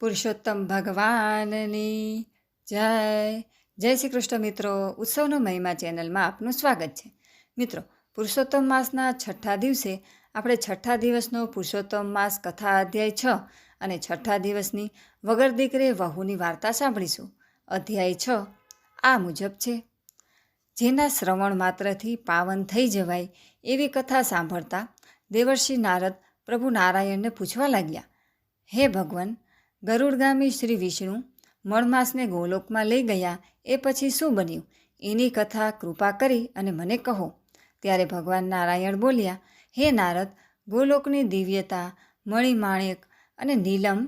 પુરુષોત્તમ ભગવાનની જય. જય શ્રી કૃષ્ણ મિત્રો. ઉત્સવનો મહિમા ચેનલમાં આપનું સ્વાગત છે. મિત્રો, પુરુષોત્તમ માસના છઠ્ઠા દિવસે આપણે છઠ્ઠા દિવસનો પુરુષોત્તમ માસ કથા અધ્યાય 6 અને છઠ્ઠા દિવસની વગર દીકરે વહુની વાર્તા સાંભળીશું. અધ્યાય 6 આ મુજબ છે. જેના શ્રવણ માત્રથી પાવન થઈ જવાય એવી કથા સાંભળતા દેવર્ષિ નારદ પ્રભુ નારાયણને પૂછવા લાગ્યા, હે ભગવાન, ગરુડગામી શ્રી વિષ્ણુ મળમાસને ગોલોકમાં લઈ ગયા એ પછી શું બન્યું એની કથા કૃપા કરી અને મને કહો. ત્યારે ભગવાન નારાયણ બોલ્યા, હે નારદ, ગોલોકની દિવ્યતા, મણિમાણેક અને નીલમ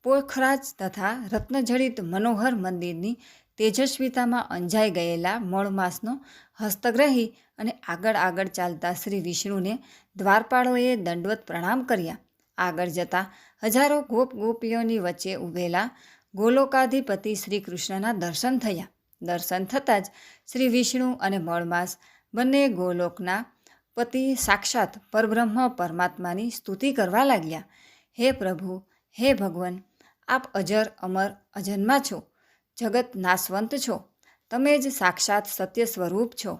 પોખરાજ તથા રત્નજડિત મનોહર મંદિરની તેજસ્વીતામાં અંજાઈ ગયેલા મળમાસનો હસ્તગ્રહી અને આગળ આગળ ચાલતા શ્રી વિષ્ણુને દ્વારપાળોએ દંડવત પ્રણામ કર્યા. આગળ જતાં હજારો ગોપીઓની વચ્ચે ઊભેલા ગોલોકાધિપતિ શ્રી કૃષ્ણના દર્શન થયા. દર્શન થતાં જ શ્રી વિષ્ણુ અને મળમાસ બંને ગોલોકના પતિ સાક્ષાત પરબ્રહ્મ પરમાત્માની સ્તુતિ કરવા લાગ્યા. હે પ્રભુ, હે ભગવાન, આપ અજર અમર અજન્મા છો, જગત નાશવંત છો, તમે જ સાક્ષાત સત્ય સ્વરૂપ છો.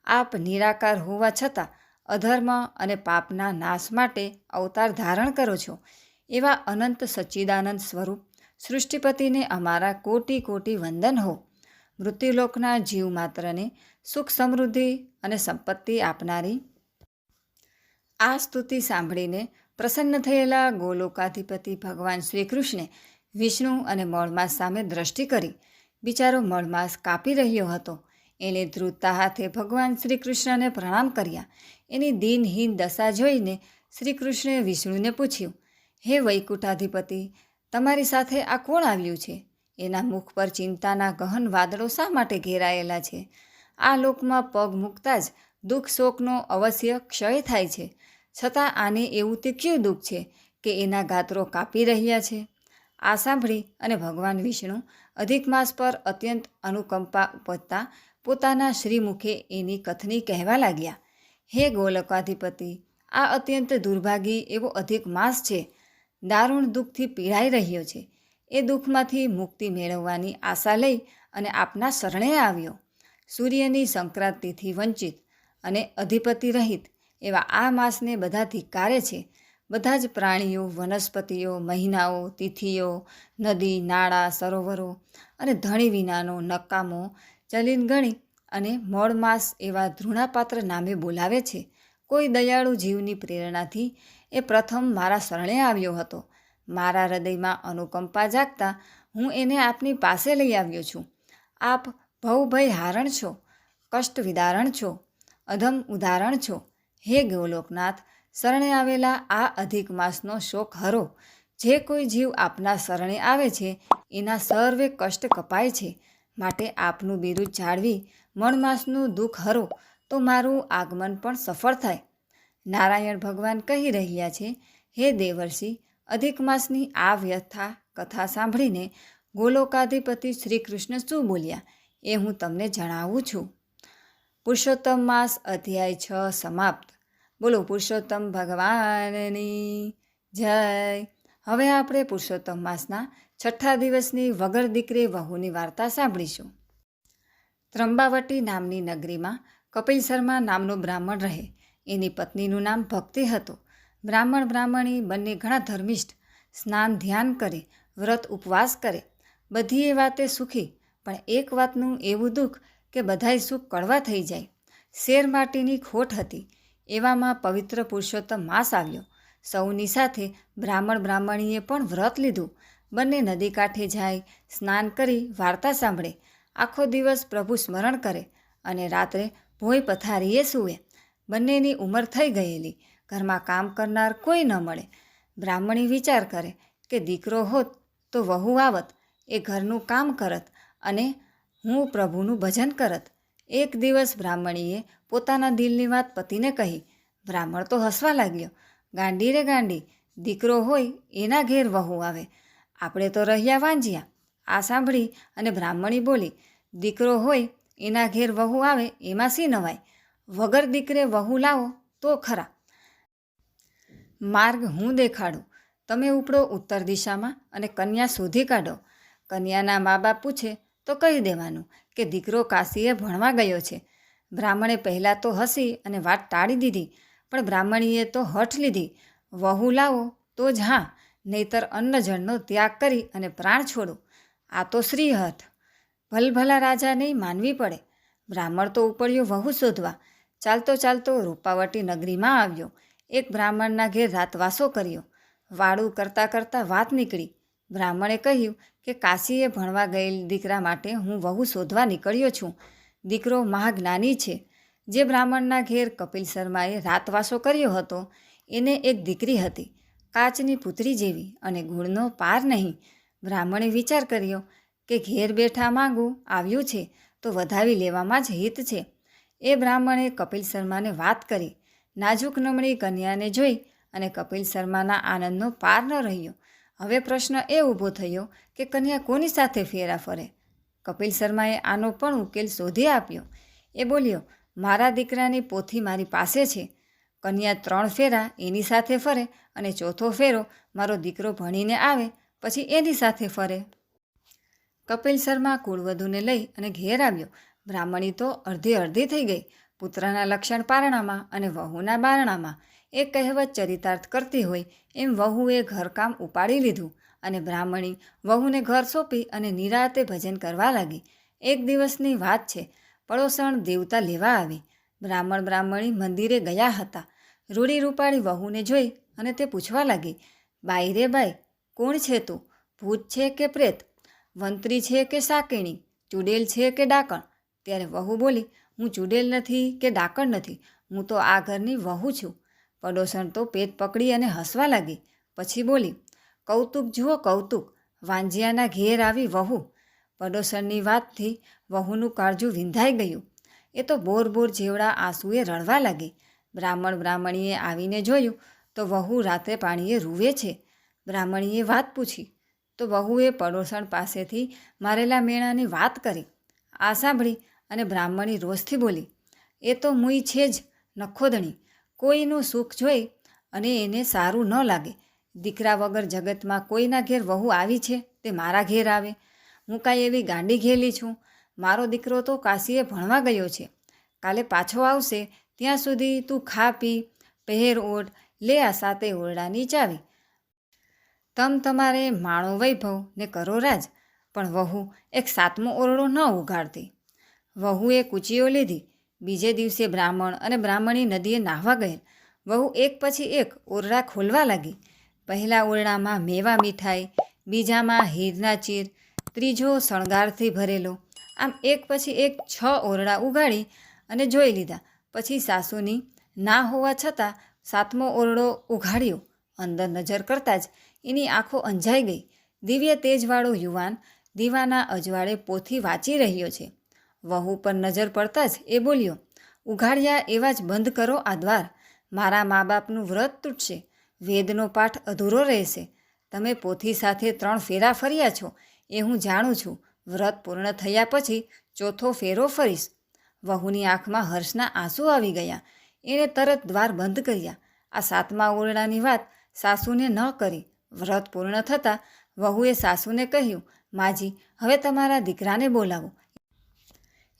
આપ નિરાકાર હોવા છતાં અધર્મ અને પાપના નાશ માટે અવતાર ધારણ કરો છો. એવા અનંત સચ્ચિદાનંદ સ્વરૂપ સૃષ્ટિપતિને અમારા કોટી કોટી વંદન હો. મૃત્યુલોકના જીવ માત્રને સુખ સમૃદ્ધિ અને સંપત્તિ આપનારી આ સ્તુતિ સાંભળીને પ્રસન્ન થયેલા ગોલોકાધિપતિ ભગવાન શ્રી કૃષ્ણે વિષ્ણુ અને મળમાસ સામે દ્રષ્ટિ કરી. બિચારો મળમાસ કાપી રહ્યો હતો. એણે ધ્રુજતા હાથે ભગવાન શ્રી કૃષ્ણને પ્રણામ કર્યા. એની દીનહીન દશા જોઈને શ્રી કૃષ્ણે વિષ્ણુને પૂછ્યું, હે વૈકુંઠાધિપતિ, તમારી સાથે આ કોણ આવ્યું છે? એના મુખ પર ચિંતાના ગહન વાદળો શા માટે ઘેરાયેલા છે? આ લોકમાં પગ મૂકતા જ દુઃખ શોકનો અવશ્ય ક્ષય થાય છે, છતાં આને એવું તે ક્યું દુઃખ છે કે એના ગાત્રો કાપી રહ્યા છે? આ સાંભળી અને ભગવાન વિષ્ણુ અધિક માસ પર અત્યંત અનુકંપા ઉપજતા પોતાના શ્રીમુખે એની કથની કહેવા લાગ્યા, હે ગોલોકાધિપતિ, આ અત્યંત દુર્ભાગી એવો અધિક માસ છે. દારૂણ દુઃખથી પીડાઈ રહ્યો છે. એ દુઃખમાંથી મુક્તિ મેળવવાની આશા લઈ અને આપના શરણે આવ્યો. સૂર્યની સંક્રાંતિથી વંચિત અને અધિપતિ રહિત એવા આ માસને બધા ધિક્કારે છે. બધા જ પ્રાણીઓ, વનસ્પતિઓ, મહિનાઓ, તિથિઓ, નદી, નાળા, સરોવરો અને ધણી વિનાનો નકામો ચલીન ગણી અને મળમાસ એવા ધૃણાપાત્ર નામે બોલાવે છે. કોઈ દયાળુ જીવની પ્રેરણાથી એ પ્રથમ મારા શરણે આવ્યો હતો. મારા હૃદયમાં અનુકંપા જાગતા હું એને આપની પાસે લઈ આવ્યો છું. આપ ભવભય હારણ છો, કષ્ટ વિદારણ છો, અધમ ઉદાહરણ છો. હે ગોલોકનાથ, શરણે આવેલા આ અધિક માસનો શોક હરો. જે કોઈ જીવ આપના શરણે આવે છે એના સર્વે કષ્ટ કપાય છે. માટે આપનું બિરુદ જાળવી મળમાસનું દુઃખ હરો તો મારું આગમન પણ સફળ થાય. નારાયણ ભગવાન કહી રહ્યા છે, હે દેવર્ષિ, અધિક માસની આ વ્યથા કથા સાંભળીને ગોલોકાધિપતિ શ્રી કૃષ્ણ શું બોલ્યા એ હું તમને જણાવું છું. પુરુષોત્તમ માસ અધ્યાય 6 સમાપ્ત. બોલો પુરુષોત્તમ ભગવાનની જય. હવે આપણે પુરુષોત્તમ માસના છઠ્ઠા દિવસની વગર દીકરે વહુની વાર્તા સાંભળીશું. ત્રંબાવટી નામની નગરીમાં કપિલ શર્મા નામનો બ્રાહ્મણ રહે. એની પત્નીનું નામ ભક્તિ હતું. બ્રાહ્મણી બંને ઘણા ધર્મિષ્ઠ, સ્નાન ધ્યાન કરે, વ્રત ઉપવાસ કરે, બધી એ વાતે સુખી. પણ એક વાતનું એવું દુઃખ કે બધાય સુખ કડવા થઈ જાય. શેર માટીની ખોટ હતી. એવામાં પવિત્ર પુરુષોત્તમ માસ આવ્યો. સૌની સાથે બ્રાહ્મણીએ પણ વ્રત લીધું. બંને નદી કાંઠે જાય, સ્નાન કરી વાર્તા સાંભળે, આખો દિવસ પ્રભુ સ્મરણ કરે અને રાત્રે ભોંય પથારીએ સૂવે. બંનેની ઉંમર થઈ ગયેલી, ઘરમાં કામ કરનાર કોઈ ન મળે. બ્રાહ્મણી વિચાર કરે કે દીકરો હોત તો વહુ આવત, એ ઘરનું કામ કરત અને હું પ્રભુનું ભજન કરત. એક દિવસ બ્રાહ્મણીએ પોતાના દિલની વાત પતિને કહી. બ્રાહ્મણ તો હસવા લાગ્યો. ગાંડી રે ગાંડી, દીકરો હોય એના ઘેર વહુ આવે, આપણે તો રહ્યા વાંજ્યા. આ સાંભળી અને બ્રાહ્મણી બોલી, દીકરો હોય એના ઘેર વહુ આવે એમાં શી નવાય? વગર દીકરે વહુ લાવો તો ખરા. માર્ગ હું દેખાડું. તમે ઉપડો ઉત્તર દિશામાં અને કન્યા શોધી કાઢો. કન્યાના મા બાપ પૂછે તો કહી દેવાનું કે દીકરો કાશીએ ભણવા ગયો છે. બ્રાહ્મણે પહેલાં તો હસી અને વાત ટાળી દીધી, પણ બ્રાહ્મણીએ તો હઠ લીધી, વહુ લાવો તો જ હા, નહીતર અન્ન જળનો ત્યાગ કરી અને પ્રાણ છોડો. આ તો શ્રીહથ. ભલભલા રાજાને માનવી પડે. બ્રાહ્મણ તો ઉપડ્યો વહુ શોધવા. ચાલતો ચાલતો રૂપાવટી નગરીમાં આવ્યો. એક બ્રાહ્મણના ઘેર રાતવાસો કર્યો. વાડું કરતાં કરતાં વાત નીકળી. બ્રાહ્મણે કહ્યું કે કાશીએ ભણવા ગયેલ દીકરા માટે હું વહુ શોધવા નીકળ્યો છું. દીકરો મહાજ્ઞાની છે. જે બ્રાહ્મણના ઘેર કપિલ શર્માએ રાતવાસો કર્યો હતો એને એક દીકરી હતી, કાચની પુતળી જેવી, અને ગુણનો પાર નહીં. બ્રાહ્મણે વિચાર કર્યો કે ઘેર બેઠા માંગવું આવ્યું છે તો વધાવી લેવામાં જ હિત છે. એ બ્રાહ્મણે કપિલ શર્માને વાત કરી. નાજુક નમણી કન્યાને જોઈ અને કપિલ શર્માના આનંદનો પાર ન રહ્યો. હવે પ્રશ્ન એ ઊભો થયો કે કન્યા કોની સાથે ફેરા ફરે? કપિલ શર્માએ આનો પણ ઉકેલ શોધી આપ્યો. એ બોલ્યો, મારા દીકરાની પોથી મારી પાસે છે. કન્યા 3 ફેરા એની સાથે ફરે અને ચોથો ફેરો મારો દીકરો ભણીને આવે પછી એની સાથે ફરે. કપિલ શર્મા કુળવધૂને લઈ અને ઘેર આવ્યો. બ્રાહ્મણી તો અડધી થઈ ગઈ. પુત્રના લક્ષણ પારણામાં અને વહુના બારણામાં. એ કહેવત ચરિતાર્થ કરતી હોય એમ વહુએ ઘરકામ ઉપાડી લીધું અને બ્રાહ્મણી વહુને ઘર સોંપી અને નિરાતે ભજન કરવા લાગી. એક દિવસની વાત છે. પડોસણ દેવતા લેવા આવી. બ્રાહ્મણી મંદિરે ગયા હતા. રૂડી રૂપાળી વહુને જોઈ અને તે પૂછવા લાગી, બાઈ રે બાઈ, કોણ છે તું? ભૂત છે કે પ્રેત? વંત્રી છે કે સાકેણી? ચૂડેલ છે કે ડાકણ? ત્યારે વહુ બોલી, હું ચૂડેલ નથી કે ડાકણ નથી, હું તો આ ઘરની વહુ છું. પડોસણ તો પેટ પકડી અને હસવા લાગી. પછી બોલી, કૌતુક જુઓ કૌતુક, વાંજિયાના ઘેર આવી વહુ. પડોસણની વાતથી વહુનું કાળજું વિંધાઈ ગયું. એ તો બોર જેવડા આંસુએ રડવા લાગી. બ્રાહ્મણીએ આવીને જોયું તો વહુ રાત્રે પાણીએ રૂવે છે. બ્રાહ્મણીએ વાત પૂછી તો વહુએ પડોસણ પાસેથી મારેલા મેણાની વાત કરી. આ સાંભળી અને બ્રાહ્મણી રોષથી બોલી, એ તો મુઈ છે જ નખોદણી. કોઈનું સુખ જોઈ અને એને સારું ન લાગે. દીકરા વગર જગતમાં કોઈના ઘેર વહુ આવી છે તે મારા ઘેર આવે. હું કાંઈ એવી ગાંડી ઘેલી છું? મારો દીકરો તો કાશીએ ભણવા ગયો છે. કાલે પાછો આવશે. ત્યાં સુધી તું ખા પી, પહેર ઓઢ, લે આ 7 ઓરડાની ચાવી. તમારે માણો વૈભવ ને કરો રાજ. પણ વહુ એક 7મો ઓરડો ન ઉઘાડતી. વહુએ કૂચીઓ લીધી. બીજે દિવસે બ્રાહ્મણ અને બ્રાહ્મણી નદીએ નાહવા ગયેલ. વહુ એક પછી એક ઓરડા ખોલવા લાગી. પહેલા ઓરડામાં મેવા મીઠાઈ, બીજામાં હીરના ચીર, ત્રીજો શણગારથી ભરેલો. આમ એક પછી એક 6 ઓરડા ઉગાડી અને જોઈ લીધા. પછી સાસુની ના હોવા છતાં 7મો ઓરડો ઉઘાડ્યો. અંદર નજર કરતાં જ એની આંખો અંજાઈ ગઈ. દિવ્ય તેજવાળો યુવાન દીવાના અજવાળે પોથી વાંચી રહ્યો છે. વહુ પર નજર પડતાં જ એ બોલ્યો, ઉઘાડ્યા એવા જ બંધ કરો આ દ્વાર. મારા મા બાપનું વ્રત તૂટશે, વેદનો પાઠ અધૂરો રહેશે. તમે પોથી સાથે 3 ફેરા ફર્યા છો એ હું જાણું છું. વ્રત પૂર્ણ થયા પછી ચોથો ફેરો ફરીશ. વહુની આંખમાં હર્ષના આંસુ આવી ગયા. એણે તરત દ્વાર બંધ કર્યા. આ 7મા ઓરડાની વાત સાસુને ન કરી. વ્રત પૂર્ણ થતાં વહુએ સાસુને કહ્યું, માજી, હવે તમારા દીકરાને બોલાવો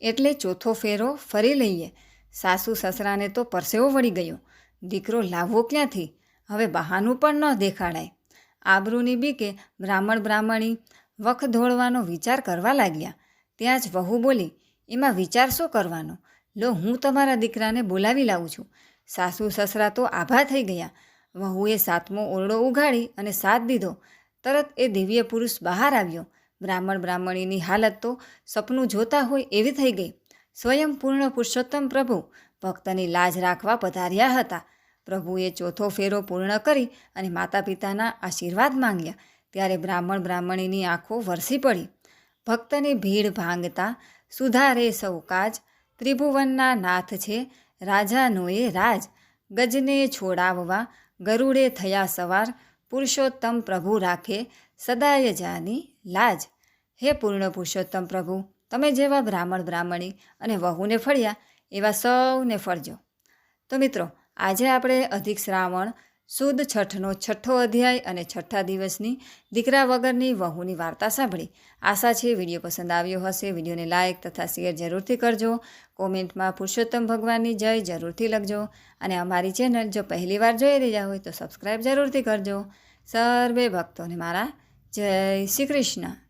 એટલે ચોથો ફેરો ફરી લઈએ. સાસુ સસરાને તો પરસેવો વળી ગયો. દીકરો લાવવો ક્યાંથી? હવે બહાનું પણ ન દેખાડાય. આબરૂની બીકે બ્રાહ્મણી વખ ધોળવાનો વિચાર કરવા લાગ્યા. ત્યાં જ વહુ બોલી, એમાં વિચાર શું કરવાનો? લો, હું તમારા દીકરાને બોલાવી લાવું છું. સાસુ સસરા તો આભા થઈ ગયા. વહુએ 7મો ઓરડો ઉઘાડી અને સાથ દીધો. તરત એ દિવ્ય પુરુષ બહાર આવ્યો. બ્રાહ્મણીની હાલત તો સપનું જોતા હોય એવી થઈ ગઈ. સ્વયં પૂર્ણ પુરુષોત્તમ પ્રભુ ભક્તની લાજ રાખવા પધાર્યા હતા. પ્રભુએ ચોથો ફેરો પૂર્ણ કરી અને માતા પિતાના આશીર્વાદ માંગ્યા. ત્યારે બ્રાહ્મણીની આંખો વરસી પડી. ભક્તની ભીડ ભાંગતા સુધારે સૌ કાજ. ત્રિભુવનના નાથ છે રાજાનોએ રાજ. ગજને છોડાવવા ગરુડે થયા સવાર. પુરુષોત્તમ પ્રભુ રાખે સદાય જાની લાજ. હે પૂર્ણ પુરુષોત્તમ પ્રભુ, તમે જેવા બ્રાહ્મણી અને વહુને ફળ્યા એવા સૌને ફળજો. તો મિત્રો, આજે આપણે અધિક શ્રાવણ સુદ છઠનો 6થો અધ્યાય અને 6થા દિવસની દીકરા વગરની વહુની વાર્તા સાંભળી. આશા છે વિડીયો પસંદ આવ્યો હશે. વિડીયોને લાઇક તથા શેર જરૂરથી કરજો. કોમેન્ટમાં પુરુષોત્તમ ભગવાનની જય જરૂરથી લખજો. અને અમારી ચેનલ જો પહેલીવાર જોઈ રહ્યા હોય તો સબસ્ક્રાઈબ જરૂરથી કરજો. સર્વે ભક્તોને મારા જય શ્રી કૃષ્ણ.